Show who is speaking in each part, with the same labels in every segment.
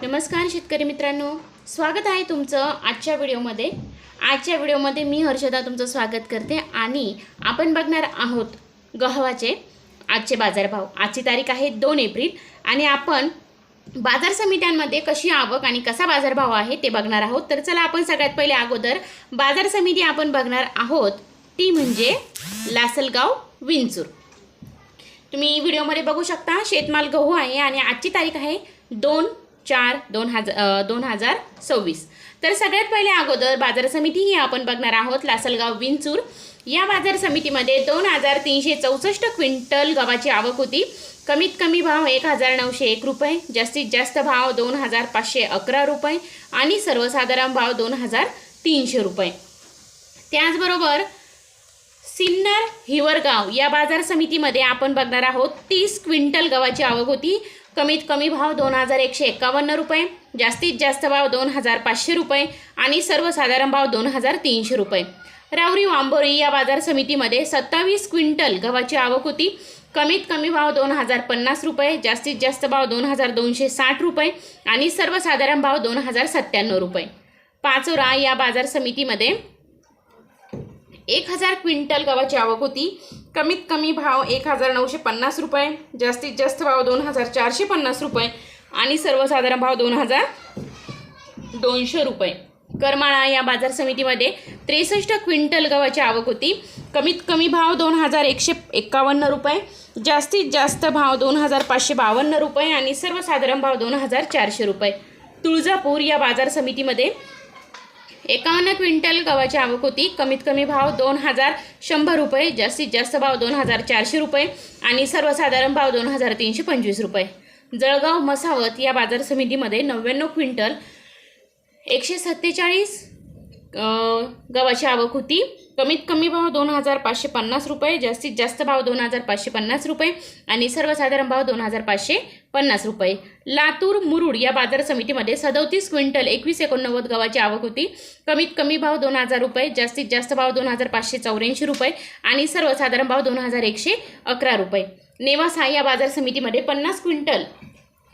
Speaker 1: नमस्कार शेतकरी मित्रांनो, स्वागत आहे तुमचं आजच्या व्हिडिओमध्ये। आजच्या व्हिडिओमध्ये मी हर्षदा तुमचं स्वागत करते आणि आपण बघणार आहोत गव्हाचे आजचे बाजारभाव। आजची तारीख आहे 2 एप्रिल आणि आपण बाजार समित्यांमध्ये कशी आवक आणि कसा बाजारभाव आहे ते बघणार आहोत। तर चला आपण सगळ्यात पहिले अगोदर बाजार समिती आपण बघणार आहोत, ती म्हणजे लासलगाव विंचूर। तुम्ही व्हिडिओमध्ये बघू शकता शेतमाल गहू आहे आणि आजची तारीख आहे 2/4/2026। तर सगळ्यात पहिले अगोदर बाजार समिती ही आपण बघणार आहोत लासलगाव विंचूर। या बाजार समितीमध्ये 2364 क्विंटल गव्हाची आवक होती। कमीत कमी भाव 1901 रुपये, जास्तीत जास्त भाव 2511 रुपये आणि सर्वसाधारण भाव 2300 रुपये। त्याचबरोबर सिन्नर हिवरगाव या बाजार समितीमध्ये आपण बघणार आहोत 30 क्विंटल गव्हाची आवक होती। कमीत कमी भाव 2151 रुपये, जास्तीत जास्त भाव 2500 रुपये आणि सर्वसाधारण भाव 2300 रुपये। रावरी वांबोरी या बाजार समितीमध्ये 27 क्विंटल गव्हाची आवक होती। कमीत कमी भाव 2050 रुपये, जास्तीत जास्त भाव 2260 रुपये आणि सर्वसाधारण भाव 2097 रुपये। पाचोरा या बाजार समितीमध्ये 1000 क्विंटल गव्हाची आवक होती। कमीत कमी भाव 1950 रुपये, जास्तीत जास्त भाव 2450 रुपये आणि सर्वसाधारण भाव 2200 रुपये। करमाळा या बाजार समितीमध्ये 63 क्विंटल गव्हाची आवक होती। कमीत कमी भाव 2151 रुपये, जास्तीत जास्त भाव 2552 रुपये आणि सर्वसाधारण भाव 2400 रुपये। तुळजापूर या बाजार समितीमध्ये 51 क्विंटल गव्हाची आवक होती। कमीत कमी भाव 2100 रुपये, जास्तीत जास्त भाव 2400 रुपये आणि सर्वसाधारण भाव 2325 रुपये। जळगाव मसावत या बाजार समितीमध्ये 99 क्विंटल 147 गव्हाची आवक होती। कमीत कमी भाव 2550 रुपये, जास्तीत जास्त भाव 2550 रुपये आणि सर्वसाधारण भाव 2550 रुपये। लातूर मुरुड या बाजार समितीमध्ये 37 क्विंटल 2189 गव्हाची आवक होती। कमीत कमी भाव 2000 रुपये, जास्तीत जास्त भाव 2584 रुपये आणि सर्वसाधारण भाव 2111 रुपये। नेवासा या बाजार समितीमध्ये 50 क्विंटल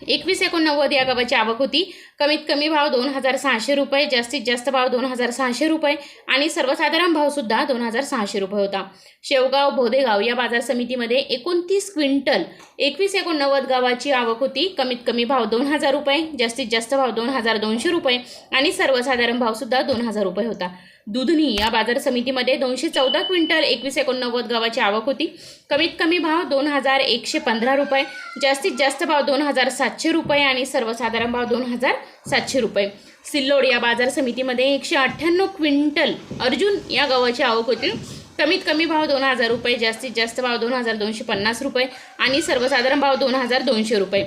Speaker 1: 2189 या गव्हाची आवक होती। कमीत कमी भाव 2600 रुपये, जास्तीत जास्त भाव 2600 रुपये आणि सर्वसाधारण भावसुद्धा 2600 रुपये होता। शेवगाव भोदेगाव या बाजार समितीमध्ये 29 क्विंटल 2189 गव्हाची आवक होती। कमीत कमी भाव 2000 रुपये, जास्तीत जास्त भाव 2200 रुपये आणि सर्वसाधारण भावसुद्धा 2000 रुपये होता। दुधनी या बाजार समितीमध्ये 214 क्विंटल 2189 गव्हाची आवक होती। कमीत कमी भाव 2115 रुपये, जास्तीत जास्त भाव 2700 रुपये आणि सर्वसाधारण भाव 2700 रुपये। सिल्लोड या बाजार समितीमध्ये 198 क्विंटल अर्जुन या गव्हाची आवक होती। कमीत कमी भाव 2000 रुपये, जास्तीत जास्त भाव 2250 रुपये आणि सर्वसाधारण भाव 2200 रुपये।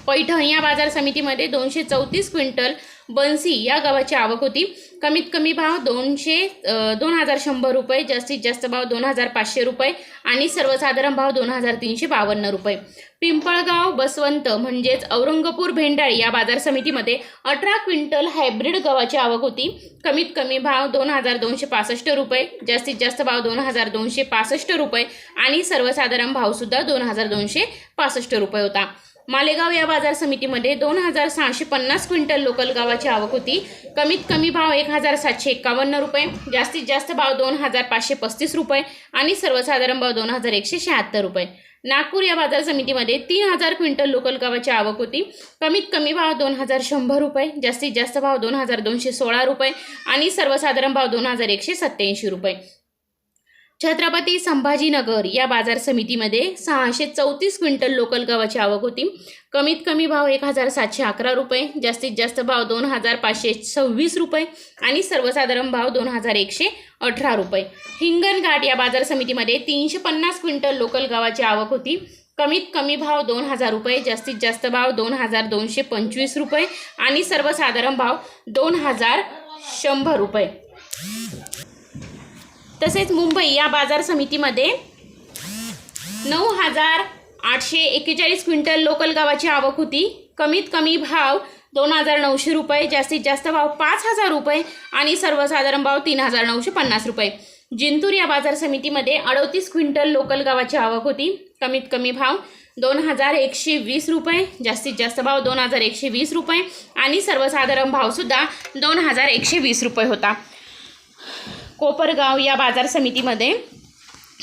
Speaker 1: पैठण या बाजार समितीमध्ये 234 क्विंटल बन्सी या गव्हाची आवक होती। कमीत कमी भाव 2100 रुपये, जास्तीत जास्त भाव 2500 रुपये आणि सर्वसाधारण भाव 2352 रुपये। पिंपळगाव बसवंत म्हणजेच औरंगपूर भेंडाळी या बाजार समितीमध्ये 18 क्विंटल हायब्रिड गव्हाची आवक होती। कमीत कमी भाव 2265 रुपये, जास्तीत जास्त भाव 2265 रुपये आणि सर्वसाधारण भावसुद्धा 2265 रुपये होता। मालेगाव या बाजार समितीमध्ये 2650 क्विंटल लोकल गव्हाची आवक होती। कमीत कमी भाव 1751 रुपये, जास्तीत जास्त भाव 2535 रुपये आणि सर्वसाधारण भाव 2176 रुपये। नागपूर या बाजार समितीमध्ये 3000 क्विंटल लोकल गव्हाची आवक होती। कमीत कमी भाव 2100 रुपये, जास्तीत जास्त भाव 2216 रुपये आणि सर्वसाधारण भाव 2187 रुपये। छत्रपती संभाजीनगर या बाजार समितीमध्ये 634 क्विंटल लोकल गव्हाची आवक होती। कमीत कमी भाव 1711 रुपये, जास्तीत जास्त भाव 2526 रुपये आणि सर्वसाधारण भाव 2118 रुपये। हिंगणघाट या बाजार समितीमध्ये 350 क्विंटल लोकल गव्हाची आवक होती। कमीत कमी भाव 2000 रुपये, जास्तीत जास्त भाव 2225 रुपये आणि सर्वसाधारण भाव 2100 रुपये। तसेच मुंबई या बाजार समितीमध्ये 9841 क्विंटल लोकल गव्हाची आवक होती। कमीत कमी भाव 2900 रुपये, जास्तीत जास्त भाव 5000 रुपये आणि सर्वसाधारण भाव 3950 रुपये। जिंतूर या बाजार समितीमध्ये 38 क्विंटल लोकल गव्हाची आवक होती। कमीत कमी भाव 2120 रुपये, जास्तीत जास्त भाव 2120 रुपये आणि सर्वसाधारण भावसुद्धा 2120 रुपये होता. कोपरगाव या बाजार समितीमध्ये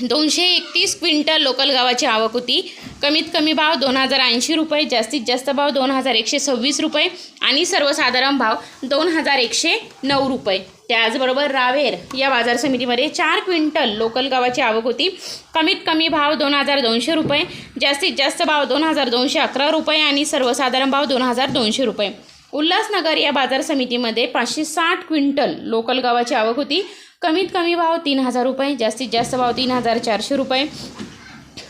Speaker 1: 231 क्विंटल लोकल गव्हाची आवक होती. कमीत कमी भाव 2080 रुपये, जास्तीत जास्त भाव 2126 रुपये आणि सर्वसाधारण भाव 2109 रुपये. त्याचबरोबर रावेर या बाजार समितीमध्ये 4 क्विंटल लोकल गव्हाची आवक होती. कमीत कमी भाव 2200 रुपये, जास्तीत जास्त भाव 2211 रुपये आणि सर्वसाधारण भाव 2200 रुपये. उल्हासनगर या बाजार समितीमध्ये 560 क्विंटल लोकल गव्हाची आवक होती. कमीत कमी भाव 3000 रुपये, जास्तीत जास्त भाव 3400 रुपये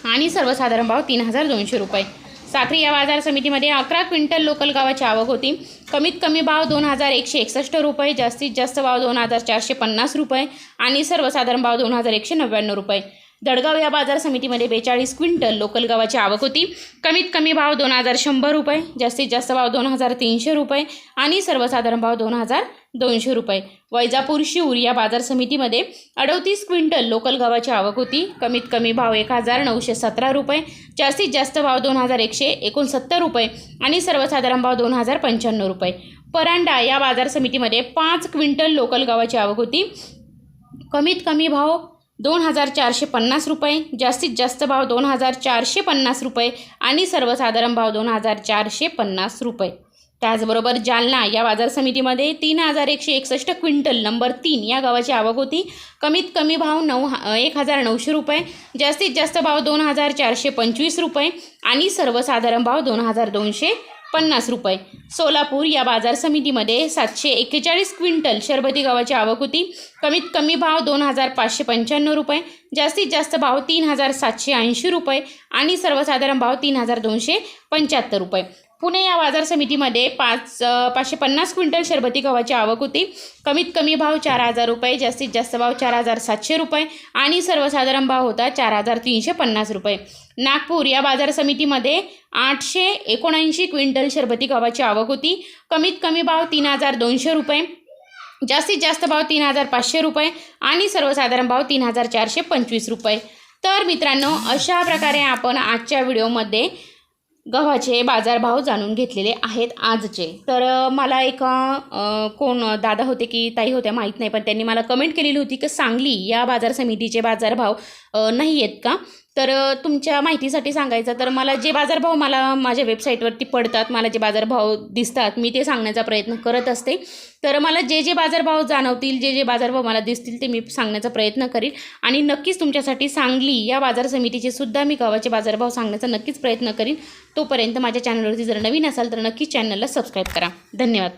Speaker 1: आणि सर्वसाधारण भाव 3200 रुपये. साक्री या बाजार समितीमध्ये 11 क्विंटल लोकल गव्हाची आवक होती. कमीत कमी भाव 2161 रुपये, जास्तीत जास्त भाव 2450 रुपये आणि सर्वसाधारण भाव 2199 रुपये. दडगाव या बाजार समितीमध्ये 42 क्विंटल लोकल गव्हाची आवक होती. कमीत कमी भाव 2100 रुपये, जास्तीत जास्त भाव 2300 रुपये आणि सर्वसाधारण भाव 2200 रुपये. वैजापूर शिऊर या बाजार समितीमध्ये 38 क्विंटल लोकल गव्हाची आवक होती. कमीत कमी भाव 1917 रुपये, जास्तीत जास्त भाव 2169 रुपये आणि सर्वसाधारण भाव 2095 रुपये. परांडा या बाजार समितीमध्ये 5 क्विंटल लोकल गव्हाची आवक होती. कमीत कमी भाव 2450 रुपये, जास्तीत जास्त भाव 2450 रुपये आणि सर्वसाधारण भाव 2450 रुपये. त्याचबरोबर जालना या बाजार समितीमध्ये 3161 क्विंटल नंबर 3 या गव्हाची आवक होती. कमीत कमी भाव 1900 रुपये, जास्तीत जास्त भाव 2425 रुपये आणि सर्वसाधारण भाव 2250 रुपये. सोलापूर या बाजार समितीमध्ये 741 क्विंटल शरबती गव्हाची आवक होती. कमीत कमी भाव 2595 रुपये, जास्तीत जास्त भाव 3780 रुपये आणि सर्वसाधारण भाव 3275 रुपये. पुणे या बाजार समितीमध्ये 550 क्विंटल शरबती गव्हाची आवक होती. कमीत कमी भाव 4000 रुपये, जास्तीत जास्त भाव 4700 रुपये आणि सर्वसाधारण भाव होता 4350 रुपये. नागपूर या बाजार समितीमध्ये 879 क्विंटल शरबती गव्हाची आवक होती. कमीत कमी भाव 3200 रुपये, जास्तीत जास्त भाव 3500 रुपये आणि सर्वसाधारण भाव 3425 रुपये. तर मित्रांनो, अशा प्रकारे आपण आजच्या व्हिडिओमध्ये गव्हाचे बाजारभाव जाणून घेतलेले आहेत आजचे. तर मला एक कोण दादा होते की ताई होत्या माहीत नाही, पण त्यांनी मला कमेंट केलेली होती की सांगली या बाजार समितीचे बाजारभाव नाही आहेत का. तर तुमच्या माहितीसाठी सांगायचं तर मला जे बाजारभाव मला माझ्या वेबसाईटवरती पडतात, मला जे बाजारभाव दिसतात मी ते सांगण्याचा प्रयत्न करत असते. तर मला जे जे बाजारभाव जाणवतील, जे जे बाजारभाव मला दिसतील ते मी सांगण्याचा प्रयत्न करीन आणि नक्कीच तुमच्यासाठी सांगली या बाजार समितीचे सुद्धा मी गव्हाचे बाजारभाव सांगण्याचा नक्कीच प्रयत्न करीन. तोपर्यंत माझ्या चॅनलवरती जर नवीन असाल तर नक्कीच चॅनलला सबस्क्राईब करा. धन्यवाद.